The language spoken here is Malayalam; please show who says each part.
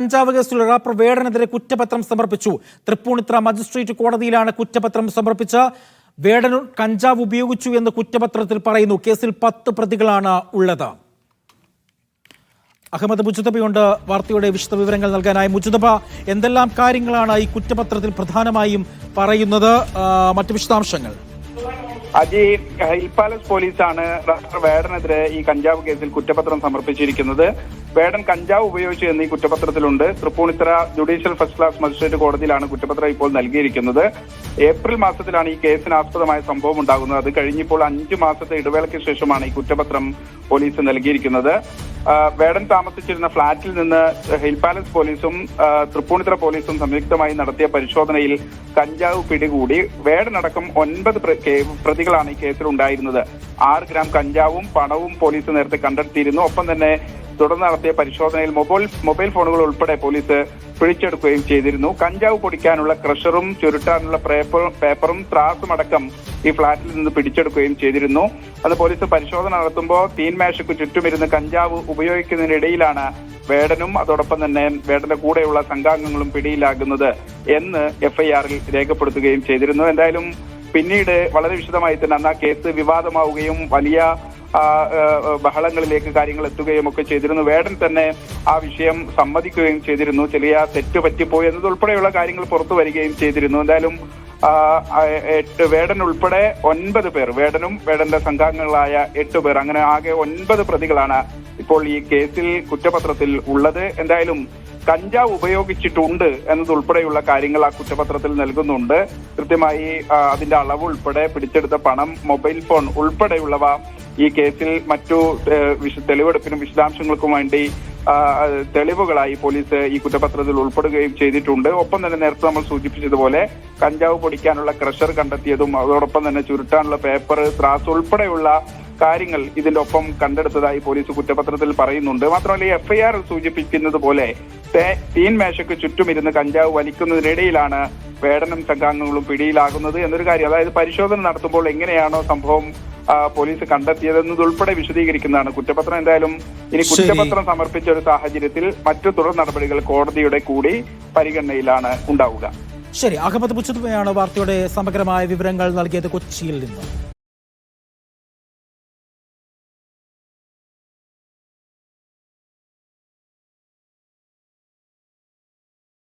Speaker 1: കഞ്ചാവ് കേസിൽ റാപ്പർ വേടനെതിരെ കുറ്റപത്രം സമർപ്പിച്ചു. തൃപ്പൂണിത്തുറ മജിസ്ട്രേറ്റ് കോടതിയിലാണ് കുറ്റപത്രം സമർപ്പിച്ച. വേടൻ കഞ്ചാവ് ഉപയോഗിച്ചു എന്ന് കുറ്റപത്രത്തിൽ പറയുന്നു. കേസിൽ 10 പ്രതികളാണ് ഉള്ളത്. അഹമ്മദ് മുജതബയുണ്ട് വാർത്തയുടെ വിശദ വിവരങ്ങൾ നൽകാനായി. മുജതബ, എന്തെല്ലാം കാര്യങ്ങളാണ് ഈ കുറ്റപത്രത്തിൽ പ്രധാനമായും പറയുന്നത്? മറ്റു വിശദാംശങ്ങൾ.
Speaker 2: അജി, ഹിൽ പാലസ് പോലീസാണ് റാപ്പർ വേടനെതിരെ ഈ കഞ്ചാവ് കേസിൽ കുറ്റപത്രം സമർപ്പിച്ചിരിക്കുന്നത്. വേടൻ കഞ്ചാവ് ഉപയോഗിച്ചു എന്ന് ഈ കുറ്റപത്രത്തിലുണ്ട്. Thrippunithura judicial first class magistrate കോടതിയിലാണ് കുറ്റപത്രം ഇപ്പോൾ നൽകിയിരിക്കുന്നത്. ഏപ്രിൽ മാസത്തിലാണ് ഈ കേസിന് ആസ്പദമായ സംഭവം ഉണ്ടാകുന്നത്. അത് കഴിഞ്ഞിപ്പോൾ 5 മാസത്തെ ഇടവേളയ്ക്ക് ശേഷമാണ് ഈ കുറ്റപത്രം പോലീസ് നൽകിയിരിക്കുന്നത്. വേടൻ താമസിച്ചിരുന്ന ഫ്ളാറ്റിൽ നിന്ന് ഹിൽ പാലസ് പോലീസും തൃപ്പൂണിത്തുറ പോലീസും സംയുക്തമായി നടത്തിയ പരിശോധനയിൽ കഞ്ചാവ് പിടികൂടി. വേടനടക്കം 9 പ്രതികളാണ് ഈ കേസിൽ ഉണ്ടായിരുന്നത്. 6 ഗ്രാം കഞ്ചാവും പണവും പോലീസ് നേരത്തെ കണ്ടെത്തിയിരുന്നു. ഒപ്പം തന്നെ തുടർന്ന് നടത്തിയ പരിശോധനയിൽ മൊബൈൽ ഫോണുകൾ ഉൾപ്പെടെ പോലീസ് പിടിച്ചെടുക്കുകയും ചെയ്തിരുന്നു. കഞ്ചാവ് പൊടിക്കാനുള്ള ക്രഷറും ചുരുട്ടാനുള്ള പേപ്പറും ത്രാസും അടക്കം ഈ ഫ്ളാറ്റിൽ നിന്ന് പിടിച്ചെടുക്കുകയും ചെയ്തിരുന്നു. അത് പോലീസ് പരിശോധന നടത്തുമ്പോൾ തീൻമേശയ്ക്ക് ചുറ്റുമിരുന്ന് കഞ്ചാവ് ഉപയോഗിക്കുന്നതിനിടയിലാണ് വേടനും അതോടൊപ്പം തന്നെ വേടന്റെ കൂടെയുള്ള സംഘാംഗങ്ങളും പിടിയിലാകുന്നത് എന്ന് FIR-ൽ രേഖപ്പെടുത്തുകയും ചെയ്തിരുന്നു. എന്തായാലും പിന്നീട് വളരെ വിശദമായി തന്നെ അന്ന് ആ കേസ് വിവാദമാവുകയും വലിയ ബഹളങ്ങളിലേക്ക് കാര്യങ്ങൾ എത്തുകയും ഒക്കെ ചെയ്തിരുന്നു. വേടൻ തന്നെ ആ വിഷയം സമ്മതിക്കുകയും ചെയ്തിരുന്നു. ചെറിയ തെറ്റ് പറ്റിപ്പോയി എന്നതുൾപ്പെടെയുള്ള കാര്യങ്ങൾ പുറത്തു വരികയും ചെയ്തിരുന്നു. എന്തായാലും വേടൻ ഉൾപ്പെടെ 9 പേർ, വേടനും വേടന്റെ സംഘാംഗങ്ങളായ 8 പേർ, അങ്ങനെ ആകെ 9 പ്രതികളാണ് ഇപ്പോൾ ഈ കേസിൽ കുറ്റപത്രത്തിൽ ഉള്ളത്. എന്തായാലും കഞ്ചാവ് ഉപയോഗിച്ചിട്ടുണ്ട് എന്നതുൾപ്പെടെയുള്ള കാര്യങ്ങൾ ആ കുറ്റപത്രത്തിൽ നൽകുന്നുണ്ട്. കൃത്യമായി അതിന്റെ അളവ് ഉൾപ്പെടെ, പിടിച്ചെടുത്ത പണം, മൊബൈൽ ഫോൺ ഉൾപ്പെടെയുള്ളവ ഈ കേസിൽ മറ്റു തെളിവെടുപ്പിനും വിശദാംശങ്ങൾക്കും വേണ്ടി തെളിവുകളായി പോലീസ് ഈ കുറ്റപത്രത്തിൽ ഉൾപ്പെടുകയും ചെയ്തിട്ടുണ്ട്. ഒപ്പം തന്നെ നേരത്തെ നമ്മൾ സൂചിപ്പിച്ചതുപോലെ കഞ്ചാവ് പൊടിക്കാനുള്ള ക്രഷർ കണ്ടെത്തിയതും അതോടൊപ്പം തന്നെ ചുരുട്ടാനുള്ള പേപ്പർ, ത്രാസ് ഉൾപ്പെടെയുള്ള കാര്യങ്ങൾ ഇതിന്റെ ഒപ്പം കണ്ടെടുത്തതായി പോലീസ് കുറ്റപത്രത്തിൽ പറയുന്നുണ്ട്. മാത്രമല്ല ഈ FIR സൂചിപ്പിക്കുന്നത് പോലെ തീൻമേശയ്ക്ക് ചുറ്റുമിരുന്ന് കഞ്ചാവ് വലിക്കുന്നതിനിടയിലാണ് വേടനും സംഘാംഗങ്ങളും പിടിയിലാകുന്നത് എന്നൊരു കാര്യം. അതായത് പരിശോധന നടത്തുമ്പോൾ എങ്ങനെയാണോ സംഭവം പോലീസ് കണ്ടെത്തിയതെന്നതുൾപ്പെടെ വിശദീകരിക്കുന്നതാണ് കുറ്റപത്രം. എന്തായാലും ഇനി കുറ്റപത്രം സമർപ്പിച്ച ഒരു സാഹചര്യത്തിൽ മറ്റു തുടർ നടപടികൾ കോടതിയുടെ കൂടി പരിഗണനയിലാണ് ഉണ്ടാവുക.
Speaker 1: ശരി, അഹമ്മദ് മുജതബയാണ് വാർത്തയുടെ സമഗ്രമായ വിവരങ്ങൾ നൽകിയത് കൊച്ചിയിൽ നിന്ന്.